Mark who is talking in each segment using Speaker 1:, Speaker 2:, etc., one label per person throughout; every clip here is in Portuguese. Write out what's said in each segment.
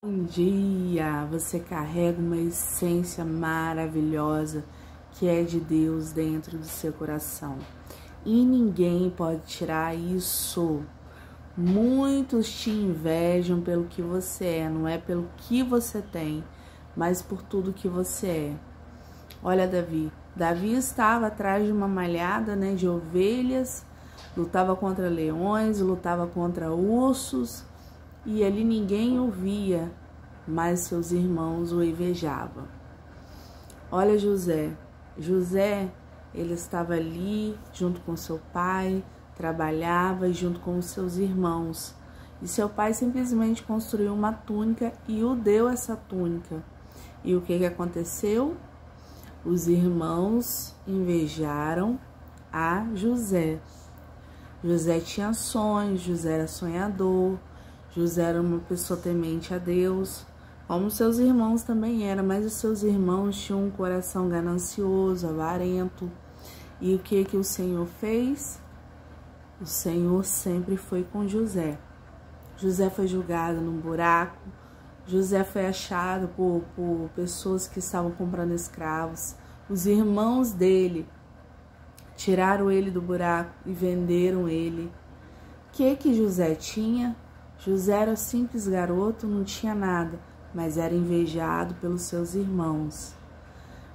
Speaker 1: Bom dia! Você carrega uma essência maravilhosa que é de Deus dentro do seu coração. E ninguém pode tirar isso. Muitos te invejam pelo que você é, não é pelo que você tem, mas por tudo que você é. Olha Davi. Davi estava atrás de uma malhada, de ovelhas, lutava contra leões, lutava contra ursos, e ali ninguém o via, mas seus irmãos o invejavam. Olha José. José, ele estava ali junto com seu pai, trabalhava junto com os seus irmãos. E seu pai simplesmente construiu uma túnica e o deu essa túnica. E o que aconteceu? Os irmãos invejaram a José. José tinha sonhos, José era sonhador, José era uma pessoa temente a Deus, como seus irmãos também eram, mas os seus irmãos tinham um coração ganancioso, avarento. E o que o Senhor fez? O Senhor sempre foi com José. José foi jogado num buraco, José foi achado por pessoas que estavam comprando escravos. Os irmãos dele tiraram ele do buraco e venderam ele. O que José tinha? José era simples garoto, não tinha nada, mas era invejado pelos seus irmãos.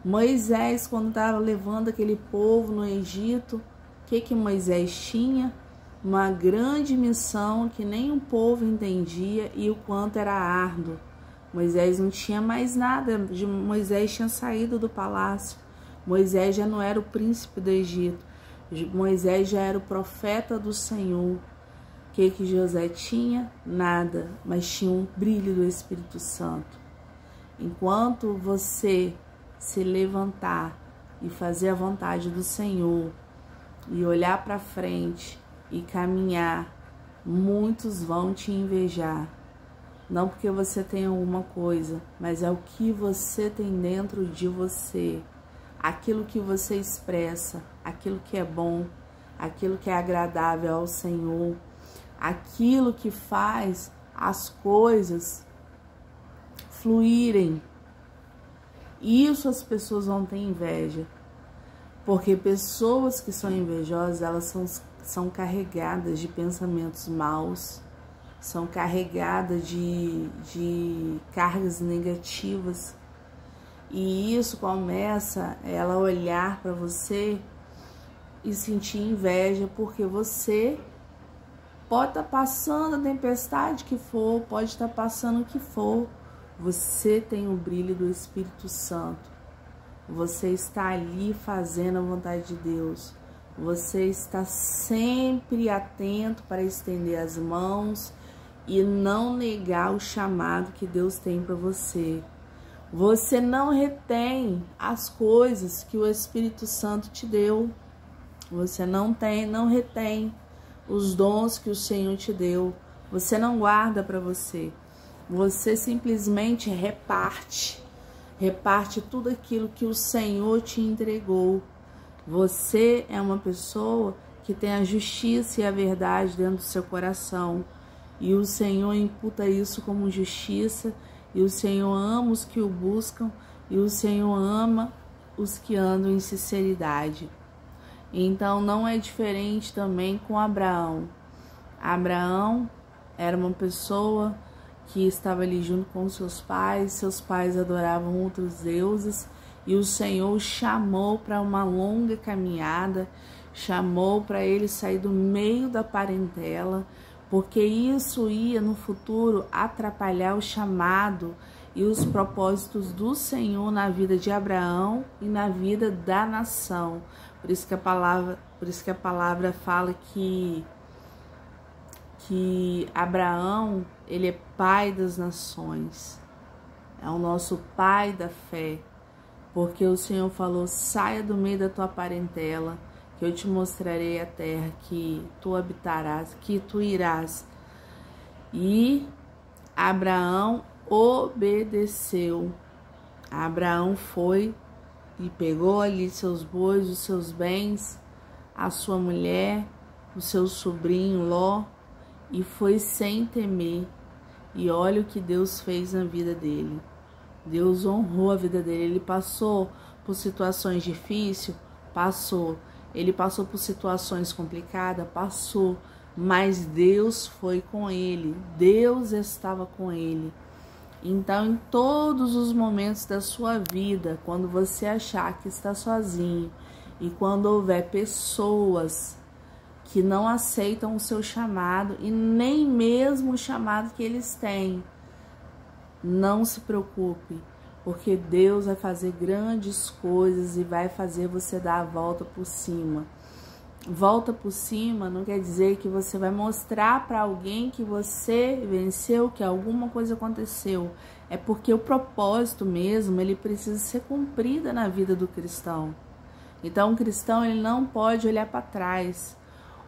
Speaker 1: Moisés, quando estava levando aquele povo no Egito, o que Moisés tinha? Uma grande missão que nem o povo entendia e o quanto era árduo. Moisés não tinha mais nada, Moisés tinha saído do palácio. Moisés já não era o príncipe do Egito, Moisés já era o profeta do Senhor. O que José tinha? Nada, mas tinha um brilho do Espírito Santo. Enquanto você se levantar e fazer a vontade do Senhor e olhar para frente e caminhar, muitos vão te invejar. Não porque você tem alguma coisa, mas é o que você tem dentro de você. Aquilo que você expressa, aquilo que é bom, aquilo que é agradável ao Senhor, aquilo que faz as coisas fluírem. Isso as pessoas vão ter inveja, porque pessoas que são invejosas, elas são carregadas de pensamentos maus, são carregadas de cargas negativas. E isso começa ela olhar para você e sentir inveja, porque você pode estar passando a tempestade que for, pode estar passando o que for. Você tem o brilho do Espírito Santo. Você está ali fazendo a vontade de Deus. Você está sempre atento para estender as mãos e não negar o chamado que Deus tem para você. Você não retém as coisas que o Espírito Santo te deu. Você não retém os dons que o Senhor te deu. Você não guarda para você. Você simplesmente reparte. Reparte tudo aquilo que o Senhor te entregou. Você é uma pessoa que tem a justiça e a verdade dentro do seu coração. E o Senhor imputa isso como justiça. E o Senhor ama os que o buscam, e o Senhor ama os que andam em sinceridade. Então não é diferente também com Abraão. Abraão era uma pessoa que estava ali junto com seus pais adoravam outros deuses, e o Senhor o chamou para uma longa caminhada, chamou para ele sair do meio da parentela, porque isso ia no futuro atrapalhar o chamado e os propósitos do Senhor na vida de Abraão e na vida da nação. Por isso que a palavra fala que Abraão, ele é pai das nações. É o nosso pai da fé, porque o Senhor falou: saia do meio da tua parentela, que eu te mostrarei a terra que tu habitarás, que tu irás. E Abraão obedeceu. Abraão foi e pegou ali seus bois, os seus bens, a sua mulher, o seu sobrinho Ló, e foi sem temer. E olha o que Deus fez na vida dele. Deus honrou a vida dele. Ele passou por situações difíceis? Passou. Ele passou por situações complicadas? Passou. Mas Deus foi com ele. Deus estava com ele. Então, em todos os momentos da sua vida, quando você achar que está sozinho e quando houver pessoas que não aceitam o seu chamado e nem mesmo o chamado que eles têm, não se preocupe, porque Deus vai fazer grandes coisas e vai fazer você dar a volta por cima. Volta por cima não quer dizer que você vai mostrar para alguém que você venceu, que alguma coisa aconteceu. É porque o propósito mesmo, ele precisa ser cumprido na vida do cristão. Então, o cristão, ele não pode olhar para trás.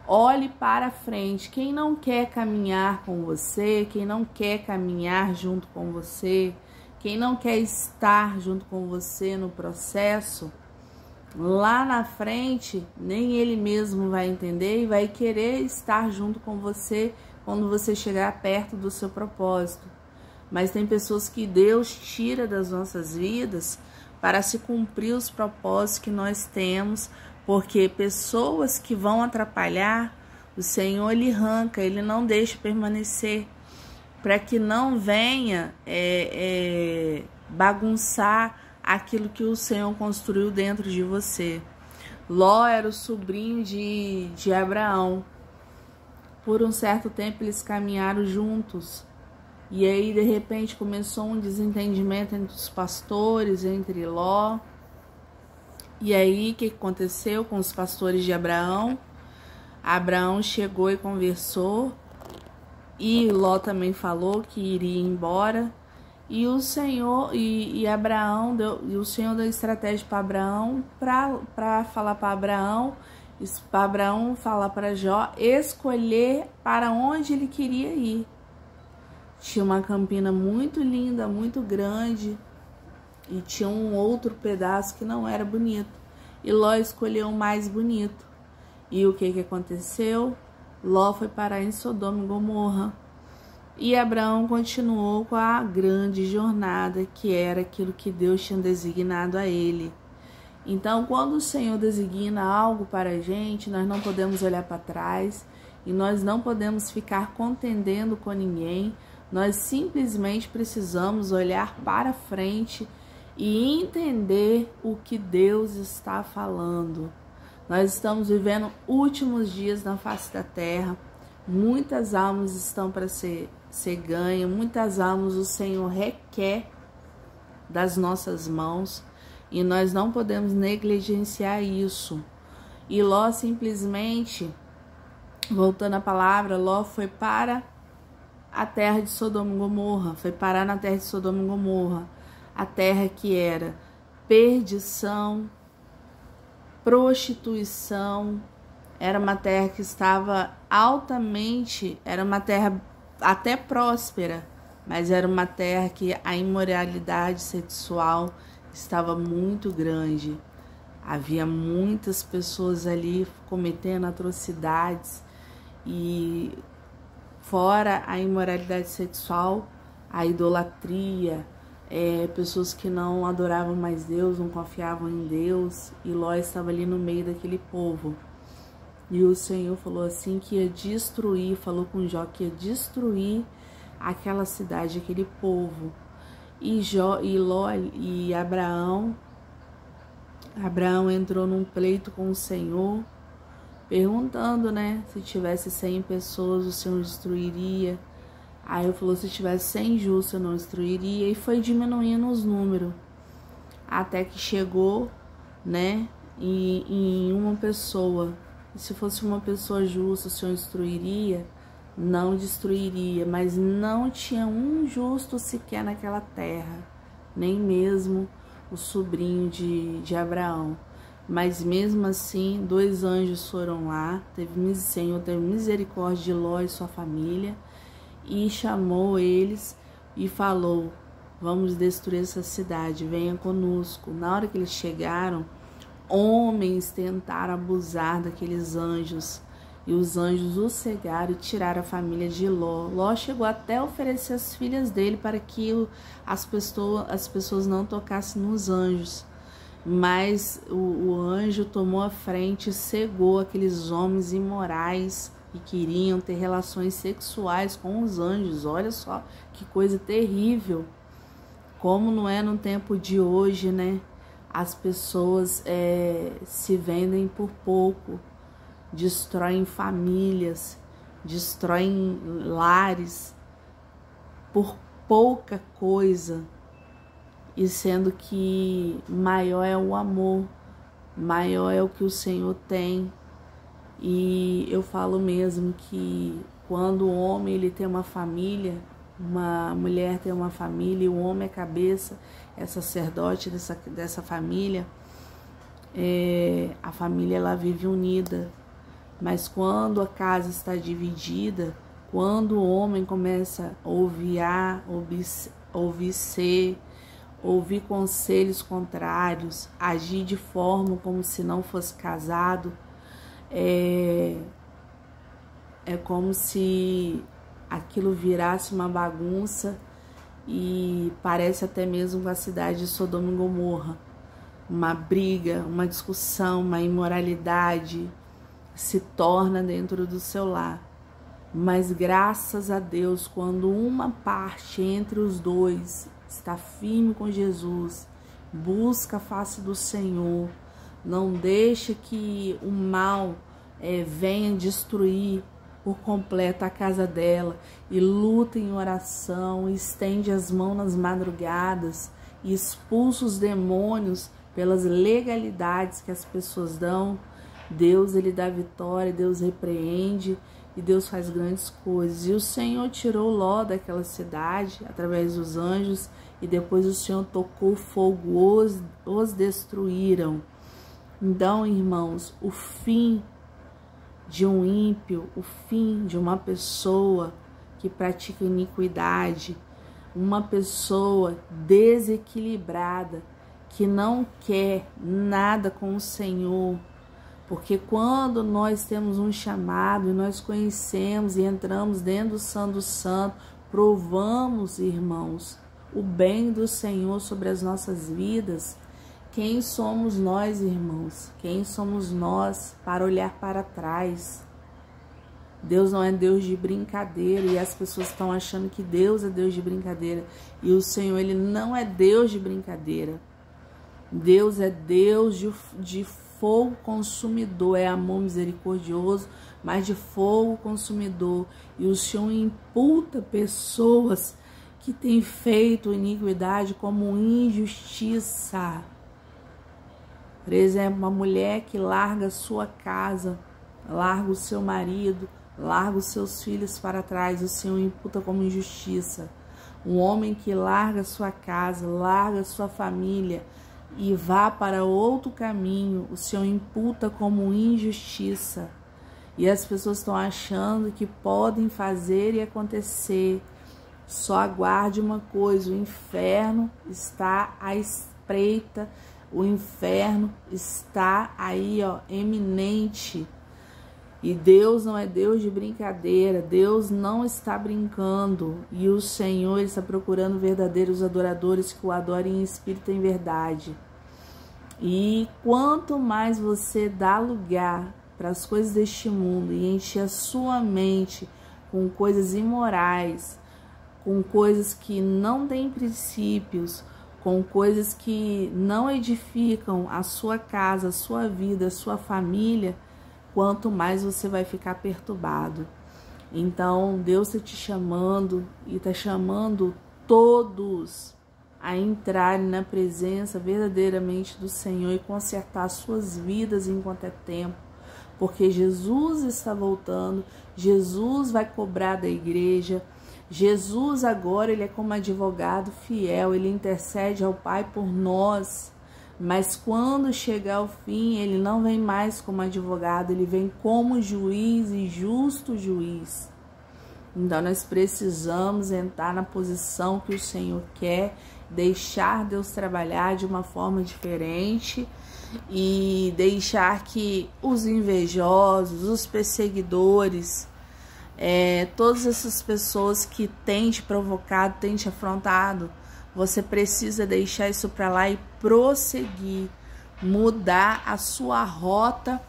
Speaker 1: Olhe para frente. Quem não quer caminhar com você, quem não quer caminhar junto com você, quem não quer estar junto com você no processo, lá na frente, nem ele mesmo vai entender e vai querer estar junto com você quando você chegar perto do seu propósito. Mas tem pessoas que Deus tira das nossas vidas para se cumprir os propósitos que nós temos, porque pessoas que vão atrapalhar, o Senhor ele arranca, ele não deixa permanecer, para que não venha bagunçar aquilo que o Senhor construiu dentro de você. Ló era o sobrinho de Abraão. Por um certo tempo eles caminharam juntos. E aí de repente começou um desentendimento entre os pastores, entre Ló. E aí o que aconteceu com os pastores de Abraão? Abraão chegou e conversou. E Ló também falou que iria embora. E o Senhor Abraão o Senhor deu estratégia para Abraão para falar para Abraão falar para Jó escolher para onde ele queria ir. Tinha uma campina muito linda, muito grande, e tinha um outro pedaço que não era bonito. E Ló escolheu o mais bonito. E o que aconteceu? Ló foi parar em Sodoma e Gomorra. E Abraão continuou com a grande jornada, que era aquilo que Deus tinha designado a ele. Então, quando o Senhor designa algo para a gente, nós não podemos olhar para trás e nós não podemos ficar contendendo com ninguém. Nós simplesmente precisamos olhar para frente e entender o que Deus está falando. Nós estamos vivendo últimos dias na face da terra. Muitas almas estão para ser ganhas, muitas almas o Senhor requer das nossas mãos e nós não podemos negligenciar isso. E Ló simplesmente, voltando à palavra, Ló foi para a terra de Sodoma e Gomorra, foi parar na terra de Sodoma e Gomorra, a terra que era perdição, prostituição, era uma terra que estava altamente, era uma terra até próspera, mas era uma terra que a imoralidade sexual estava muito grande. Havia muitas pessoas ali cometendo atrocidades e fora a imoralidade sexual, a idolatria, pessoas que não adoravam mais Deus, não confiavam em Deus, e Ló estava ali no meio daquele povo. E o Senhor falou assim que ia destruir, falou com Jó que ia destruir aquela cidade, aquele povo. E Ló e Abraão entrou num pleito com o Senhor, perguntando, né, se tivesse 100 pessoas o Senhor destruiria. Aí eu falou, se tivesse 100 justos eu não destruiria, e foi diminuindo os números, até que chegou, né, em uma pessoa. E se fosse uma pessoa justa, o Senhor destruiria? Não destruiria, mas não tinha um justo sequer naquela terra, nem mesmo o sobrinho de Abraão. Mas mesmo assim, 2 anjos foram lá, o Senhor teve misericórdia de Ló e sua família, e chamou eles e falou, vamos destruir essa cidade, venha conosco. Na hora que eles chegaram, homens tentaram abusar daqueles anjos E os anjos o cegaram e tiraram a família de Ló. Ló chegou até a oferecer as filhas dele para que as pessoas não tocassem nos anjos. Mas o anjo tomou a frente e cegou aqueles homens imorais que queriam ter relações sexuais com os anjos. Olha só que coisa terrível. Como não é no tempo de hoje, né? As pessoas se vendem por pouco, destroem famílias, destroem lares por pouca coisa. E sendo que maior é o amor, maior é o que o Senhor tem. E eu falo mesmo que quando o homem ele tem uma família, uma mulher tem uma família e o homem é cabeça, é sacerdote dessa família, a família ela vive unida. Mas quando a casa está dividida, quando o homem começa a ouvir A, ouvir C, ouvir conselhos contrários, agir de forma como se não fosse casado, é como se aquilo virasse uma bagunça e parece até mesmo com a cidade de Sodoma e Gomorra. Uma briga, uma discussão, uma imoralidade se torna dentro do seu lar. Mas graças a Deus, quando uma parte entre os dois está firme com Jesus, busca a face do Senhor, não deixa que o mal venha destruir por completo a casa dela, e luta em oração, estende as mãos nas madrugadas e expulsa os demônios pelas legalidades que as pessoas dão, Deus ele dá vitória, Deus repreende e Deus faz grandes coisas. E o Senhor tirou Ló daquela cidade através dos anjos, e depois o Senhor tocou fogo, os destruíram. Então, irmãos, o fim de um ímpio, o fim de uma pessoa que pratica iniquidade, uma pessoa desequilibrada, que não quer nada com o Senhor, porque quando nós temos um chamado e nós conhecemos e entramos dentro do Santo do Santo, provamos, irmãos, o bem do Senhor sobre as nossas vidas. Quem somos nós, irmãos? Quem somos nós para olhar para trás? Deus não é Deus de brincadeira, e as pessoas estão achando que Deus é Deus de brincadeira, e o Senhor ele não é Deus de brincadeira. Deus é Deus de fogo consumidor, é amor misericordioso, mas de fogo consumidor. E o Senhor imputa pessoas que têm feito iniquidade como injustiça. Por exemplo, uma mulher que larga sua casa, larga o seu marido, larga os seus filhos para trás, o Senhor imputa como injustiça. Um homem que larga sua casa, larga sua família e vá para outro caminho, o Senhor imputa como injustiça. E as pessoas estão achando que podem fazer e acontecer. Só aguarde uma coisa: o inferno está à espreita, o inferno está aí, ó, eminente. E Deus não é Deus de brincadeira, Deus não está brincando. E o Senhor está procurando verdadeiros adoradores que o adorem em espírito e em verdade. E quanto mais você dá lugar para as coisas deste mundo e encher a sua mente com coisas imorais, com coisas que não têm princípios, com coisas que não edificam a sua casa, a sua vida, a sua família, quanto mais você vai ficar perturbado. Então, Deus está te chamando e está chamando todos a entrarem na presença verdadeiramente do Senhor e consertar suas vidas enquanto é tempo. Porque Jesus está voltando, Jesus vai cobrar da igreja, Jesus agora ele é como advogado fiel, ele intercede ao Pai por nós. Mas quando chegar o fim, ele não vem mais como advogado, ele vem como juiz e justo juiz. Então nós precisamos entrar na posição que o Senhor quer, deixar Deus trabalhar de uma forma diferente e deixar que os invejosos, os perseguidores, todas essas pessoas que têm te provocado, têm te afrontado, você precisa deixar isso para lá e prosseguir, mudar a sua rota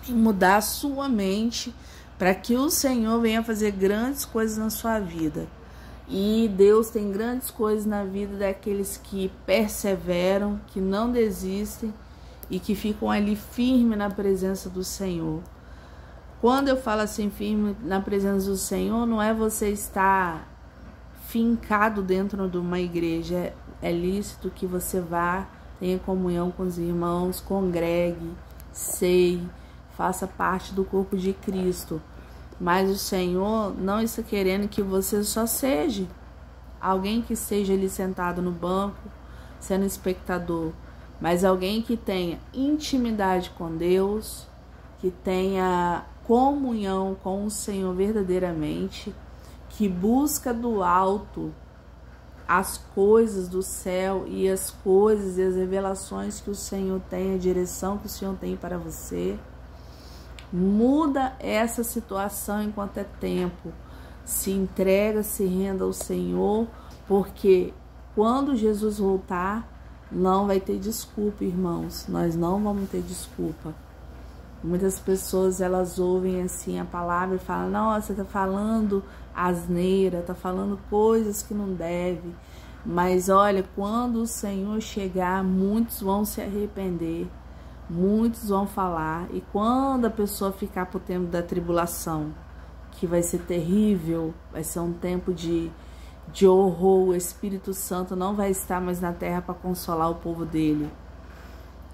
Speaker 1: e mudar a sua mente para que o Senhor venha fazer grandes coisas na sua vida. E Deus tem grandes coisas na vida daqueles que perseveram, que não desistem e que ficam ali firme na presença do Senhor. Quando eu falo assim, firme na presença do Senhor, não é você estar fincado dentro de uma igreja. É lícito que você vá, tenha comunhão com os irmãos, congregue, ceie, faça parte do corpo de Cristo. Mas o Senhor não está querendo que você só seja alguém que esteja ali sentado no banco, sendo espectador, mas alguém que tenha intimidade com Deus, que tenha comunhão com o Senhor verdadeiramente, que busca do alto as coisas do céu e as coisas e as revelações que o Senhor tem, a direção que o Senhor tem para você. Muda essa situação enquanto é tempo. Se entrega, se renda ao Senhor, porque quando Jesus voltar, não vai ter desculpa, irmãos. Nós não vamos ter desculpa. Muitas pessoas, elas ouvem assim a palavra e falam: nossa, tá falando asneira, tá falando coisas que não deve. Mas olha, quando o Senhor chegar, muitos vão se arrepender. Muitos vão falar, e quando a pessoa ficar pro tempo da tribulação, que vai ser terrível, vai ser um tempo de horror, o Espírito Santo não vai estar mais na terra para consolar o povo dele.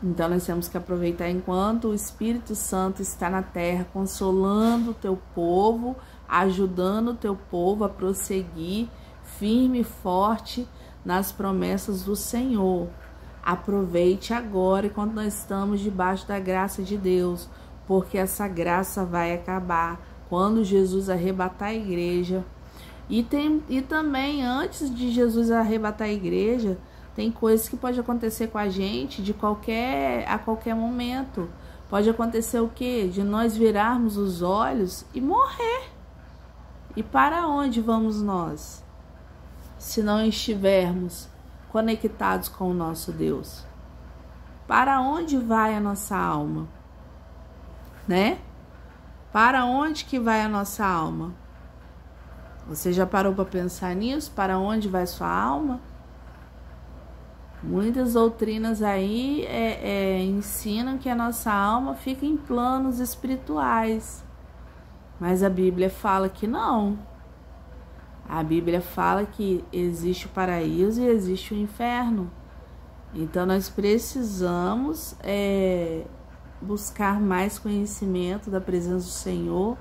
Speaker 1: Então nós temos que aproveitar enquanto o Espírito Santo está na terra, consolando o teu povo, ajudando o teu povo a prosseguir firme e forte nas promessas do Senhor. Aproveite agora, enquanto nós estamos debaixo da graça de Deus, porque essa graça vai acabar quando Jesus arrebatar a igreja. E também, antes de Jesus arrebatar a igreja, tem coisas que pode acontecer com a gente a qualquer momento. Pode acontecer o quê? De nós virarmos os olhos e morrer. E para onde vamos nós, se não estivermos conectados com o nosso Deus? Para onde vai a nossa alma? Né? Para onde que vai a nossa alma? Você já parou para pensar nisso? Para onde vai sua alma? Muitas doutrinas aí ensinam que a nossa alma fica em planos espirituais. Mas a Bíblia fala que não. A Bíblia fala que existe o paraíso e existe o inferno. Então nós precisamos buscar mais conhecimento da presença do Senhor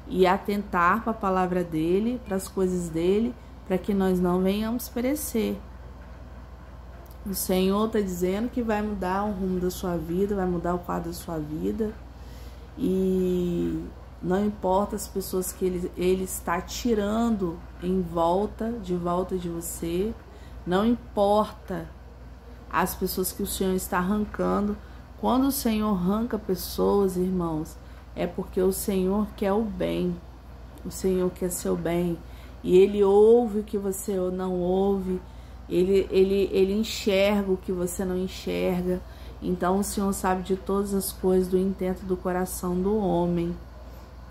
Speaker 1: e atentar para a palavra dele, para as coisas dele, para que nós não venhamos perecer. O Senhor está dizendo que vai mudar o rumo da sua vida, vai mudar o quadro da sua vida. E não importa as pessoas que ele está tirando de volta de você. Não importa as pessoas que o Senhor está arrancando. Quando o Senhor arranca pessoas, irmãos, é porque o Senhor quer o bem. O Senhor quer seu bem. E Ele ouve o que você não ouve. Ele enxerga o que você não enxerga. Então o Senhor sabe de todas as coisas, do intento do coração do homem.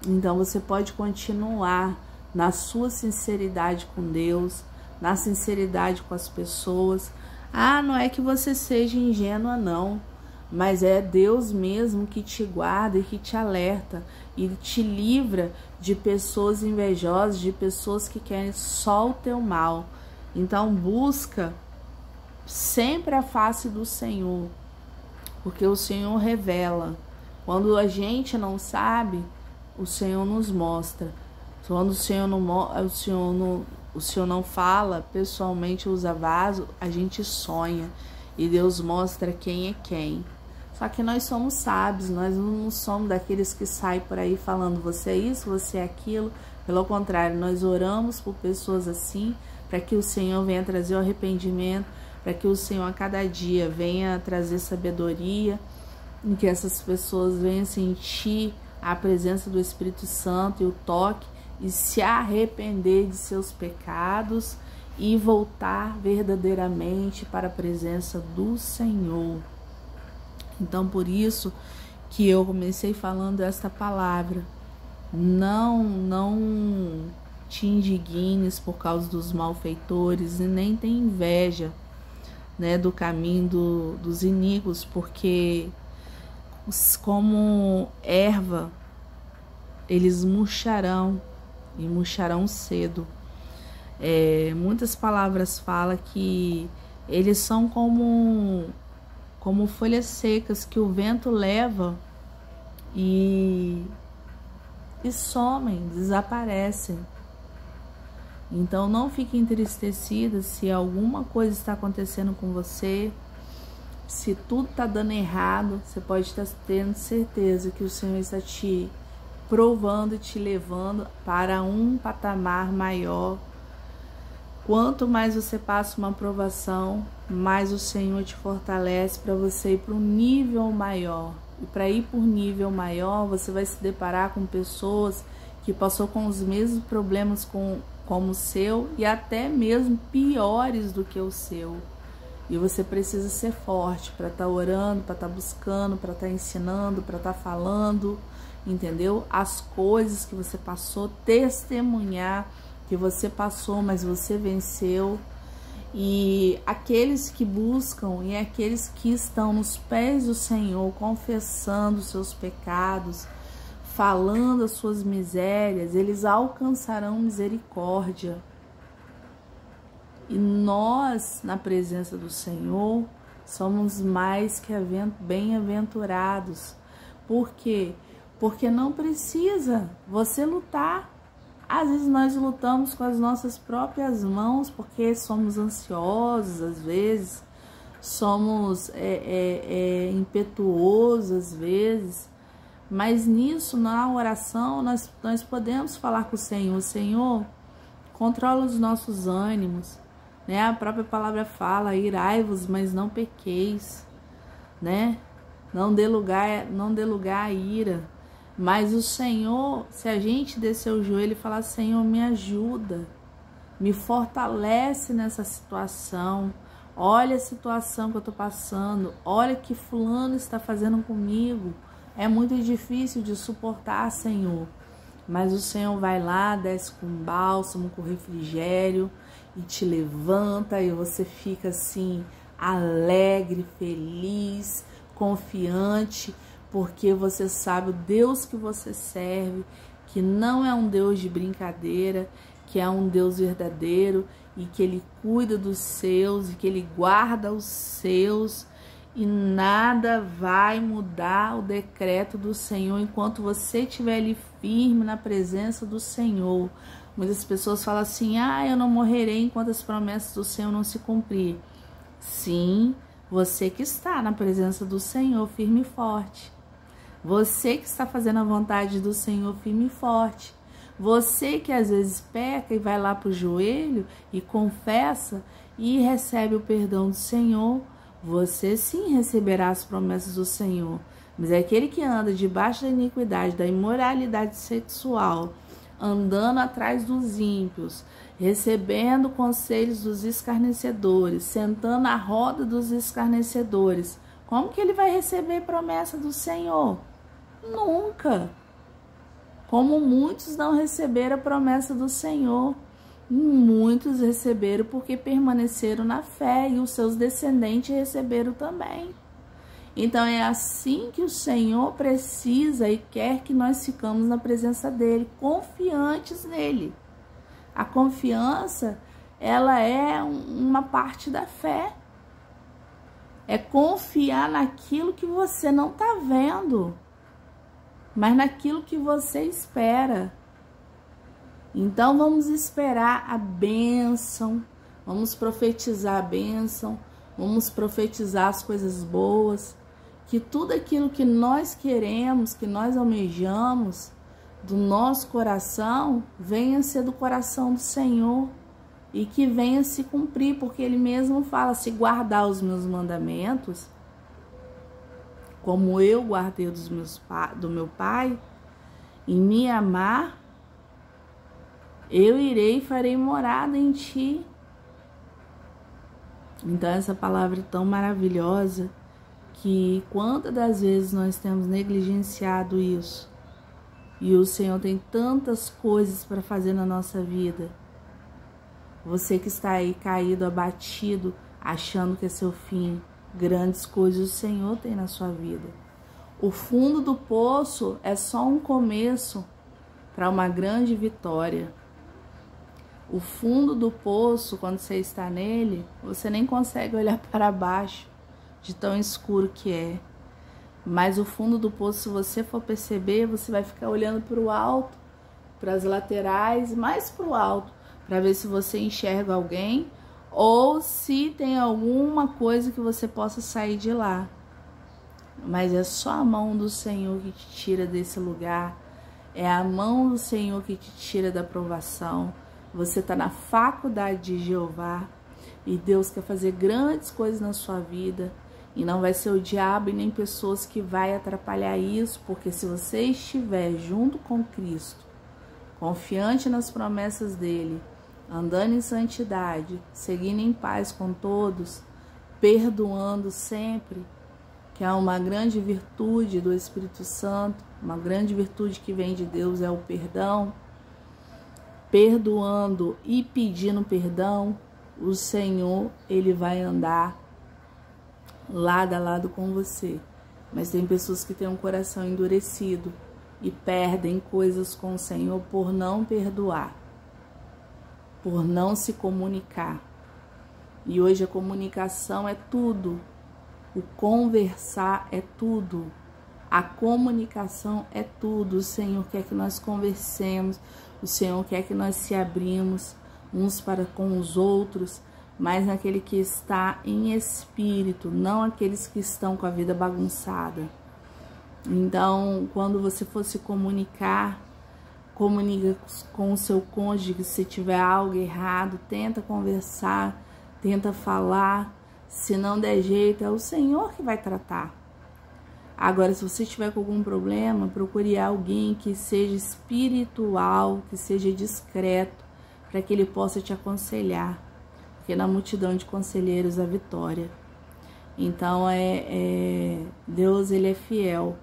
Speaker 1: Então você pode continuar na sua sinceridade com Deus, na sinceridade com as pessoas. Não é que você seja ingênua, não, mas é Deus mesmo que te guarda e que te alerta e te livra de pessoas invejosas, de pessoas que querem só o teu mal. Então busca sempre a face do Senhor, porque o Senhor revela. Quando a gente não sabe, o Senhor nos mostra. Quando o Senhor não fala pessoalmente, usa vaso, a gente sonha e Deus mostra quem é quem. Só que nós somos sábios, nós não somos daqueles que saem por aí falando você é isso, você é aquilo. Pelo contrário, nós oramos por pessoas assim, para que o Senhor venha trazer o arrependimento, para que o Senhor a cada dia venha trazer sabedoria, em que essas pessoas venham sentir a presença do Espírito Santo e o toque e se arrepender de seus pecados e voltar verdadeiramente para a presença do Senhor. Então, por isso que eu comecei falando esta palavra. Não te indignes por causa dos malfeitores e nem tenha inveja, né, do caminho dos iníquos, porque como erva eles murcharão e murcharão cedo. Muitas palavras falam que eles são como folhas secas que o vento leva e somem, desaparecem. Então não fique entristecida se alguma coisa está acontecendo com você, se tudo está dando errado. Você pode estar tendo certeza que o Senhor está te provando e te levando para um patamar maior. Quanto mais você passa uma provação, mais o Senhor te fortalece para você ir para um nível maior. E para ir por nível maior, você vai se deparar com pessoas que passou com os mesmos problemas como o seu e até mesmo piores do que o seu. E você precisa ser forte para estar orando, para estar buscando, para estar ensinando, para estar falando, entendeu? As coisas que você passou, testemunhar que você passou, mas você venceu. E aqueles que buscam e aqueles que estão nos pés do Senhor, confessando os seus pecados, falando as suas misérias, eles alcançarão misericórdia. E nós, na presença do Senhor, somos mais que bem-aventurados. Por quê? Porque não precisa você lutar. Às vezes nós lutamos com as nossas próprias mãos, porque somos ansiosos, às vezes, somos impetuosos, às vezes. Mas nisso, na oração, nós podemos falar com o Senhor. Senhor, controla os nossos ânimos, né? A própria palavra fala, irai-vos, mas não pequeis, né? Não dê lugar à ira. Mas o Senhor, se a gente descer o joelho e falar, Senhor, me ajuda, me fortalece nessa situação, olha a situação que eu estou passando, olha o que fulano está fazendo comigo, é muito difícil de suportar, Senhor. Mas o Senhor vai lá, desce com bálsamo, com refrigério e te levanta e você fica assim, alegre, feliz, confiante, porque você sabe o Deus que você serve, que não é um Deus de brincadeira, que é um Deus verdadeiro e que Ele cuida dos seus e que Ele guarda os seus, e nada vai mudar o decreto do Senhor enquanto você estiver ali firme na presença do Senhor. Muitas pessoas falam assim, eu não morrerei enquanto as promessas do Senhor não se cumprir. Sim, você que está na presença do Senhor firme e forte. Você que está fazendo a vontade do Senhor firme e forte. Você que às vezes peca e vai lá para o joelho e confessa e recebe o perdão do Senhor, você sim receberá as promessas do Senhor. Mas é aquele que anda debaixo da iniquidade, da imoralidade sexual, andando atrás dos ímpios, recebendo conselhos dos escarnecedores, sentando à roda dos escarnecedores, como que ele vai receber promessa do Senhor? Nunca. Como muitos não receberam a promessa do Senhor, muitos receberam porque permaneceram na fé e os seus descendentes receberam também. Então é assim que o Senhor precisa e quer que nós ficamos na presença dele, confiantes nele. A confiança, ela é uma parte da fé. É confiar naquilo que você não está vendo, mas naquilo que você espera. Então vamos esperar a bênção, vamos profetizar a bênção, vamos profetizar as coisas boas, que tudo aquilo que nós queremos, que nós almejamos, do nosso coração venha ser do coração do Senhor e que venha se cumprir, porque Ele mesmo fala: se guardar os meus mandamentos, como eu guardei do meu Pai, e me amar, eu irei e farei morada em ti. Então essa palavra é tão maravilhosa que quantas das vezes nós temos negligenciado isso, e o Senhor tem tantas coisas para fazer na nossa vida. Você que está aí caído, abatido, achando que é seu fim, grandes coisas o Senhor tem na sua vida. O fundo do poço é só um começo para uma grande vitória. O fundo do poço, quando você está nele, você nem consegue olhar para baixo, de tão escuro que é. Mas o fundo do poço, se você for perceber, você vai ficar olhando para o alto, para as laterais, mais para o alto, para ver se você enxerga alguém ou se tem alguma coisa que você possa sair de lá. Mas é só a mão do Senhor que te tira desse lugar. É a mão do Senhor que te tira da provação. Você está na faculdade de Jeová e Deus quer fazer grandes coisas na sua vida. E não vai ser o diabo e nem pessoas que vai atrapalhar isso, porque se você estiver junto com Cristo, confiante nas promessas dele, andando em santidade, seguindo em paz com todos, perdoando sempre, que é uma grande virtude do Espírito Santo, uma grande virtude que vem de Deus é o perdão. Perdoando e pedindo perdão, o Senhor, Ele vai andar lado a lado com você. Mas tem pessoas que têm um coração endurecido e perdem coisas com o Senhor por não perdoar, por não se comunicar. E hoje a comunicação é tudo. O conversar é tudo. A comunicação é tudo. O Senhor quer que nós conversemos. O Senhor quer que nós se abrimos uns para com os outros, mas naquele que está em espírito, não aqueles que estão com a vida bagunçada. Então, quando você for se comunica com o seu cônjuge. Se tiver algo errado, tenta conversar, tenta falar. Se não der jeito, é o Senhor que vai tratar. Agora, se você tiver com algum problema, procure alguém que seja espiritual, que seja discreto, para que ele possa te aconselhar. Porque na multidão de conselheiros a vitória. Então, Deus, Ele é fiel.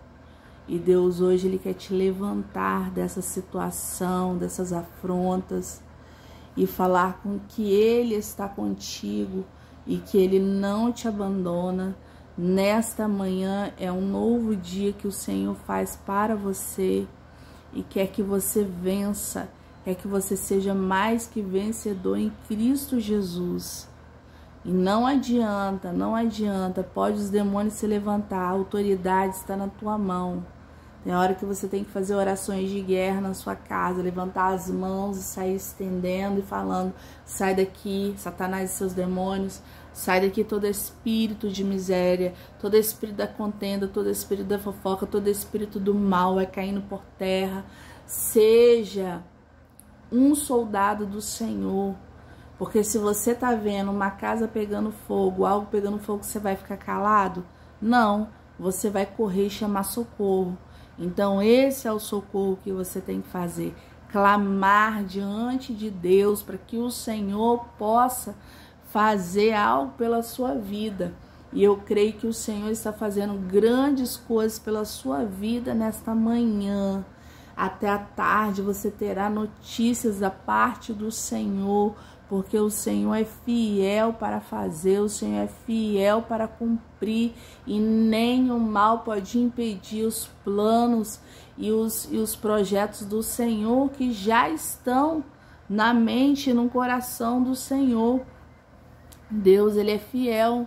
Speaker 1: E Deus hoje, Ele quer te levantar dessa situação, dessas afrontas, e falar com que Ele está contigo e que Ele não te abandona. Nesta manhã é um novo dia que o Senhor faz para você e quer que você vença, quer que você seja mais que vencedor em Cristo Jesus. E não adianta, pode os demônios se levantar, a autoridade está na tua mão. Tem hora que você tem que fazer orações de guerra na sua casa, levantar as mãos e sair estendendo e falando: sai daqui, Satanás e seus demônios, sai daqui todo espírito de miséria, todo espírito da contenda, todo espírito da fofoca, todo espírito do mal vai caindo por terra. Seja um soldado do Senhor, porque se você tá vendo uma casa pegando fogo, algo pegando fogo, você vai ficar calado? Não, você vai correr e chamar socorro. Então esse é o socorro que você tem que fazer, clamar diante de Deus para que o Senhor possa fazer algo pela sua vida. E eu creio que o Senhor está fazendo grandes coisas pela sua vida nesta manhã. Até a tarde você terá notícias da parte do Senhor, porque o Senhor é fiel para fazer, o Senhor é fiel para cumprir, e nem o mal pode impedir os planos e os projetos do Senhor que já estão na mente e no coração do Senhor. Deus, Ele é fiel.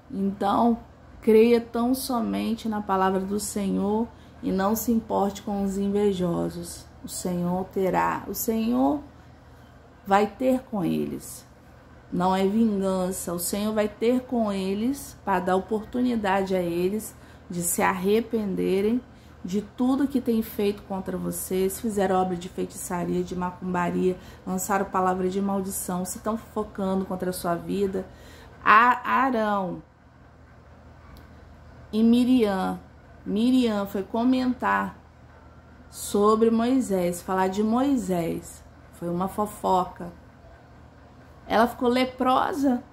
Speaker 1: Então, creia tão somente na palavra do Senhor e não se importe com os invejosos. O Senhor vai ter com eles. Não é vingança. O Senhor vai ter com eles para dar oportunidade a eles de se arrependerem, de tudo que tem feito contra você, se fizeram obra de feitiçaria, de macumbaria, lançaram palavra de maldição, se estão focando contra a sua vida. Arão e Miriam foi comentar sobre Moisés, falar de Moisés. Foi uma fofoca. Ela ficou leprosa.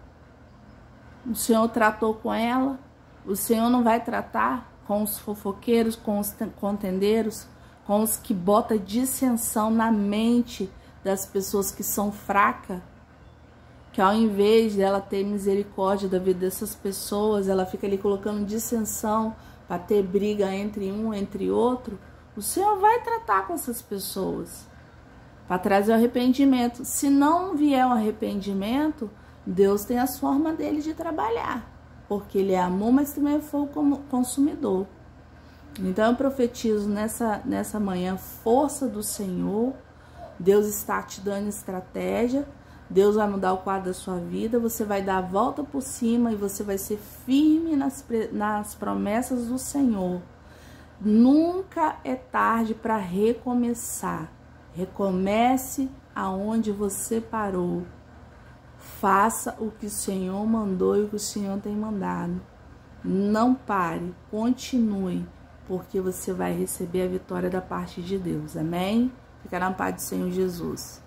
Speaker 1: O Senhor tratou com ela. O Senhor não vai tratar com os fofoqueiros, com os contendeiros, com os que botam dissensão na mente das pessoas que são fracas, que ao invés dela ter misericórdia da vida dessas pessoas, ela fica ali colocando dissensão para ter briga entre um, entre outro. O Senhor vai tratar com essas pessoas para trazer o arrependimento. Se não vier o arrependimento, Deus tem as formas dele de trabalhar, porque ele é amor, mas também é fogo consumidor. Então eu profetizo nessa manhã força do Senhor. Deus está te dando estratégia. Deus vai mudar o quadro da sua vida. Você vai dar a volta por cima e você vai ser firme nas promessas do Senhor. Nunca é tarde para recomeçar. Recomece aonde você parou. Faça o que o Senhor mandou e o que o Senhor tem mandado. Não pare, continue, porque você vai receber a vitória da parte de Deus. Amém? Fica na paz do Senhor Jesus.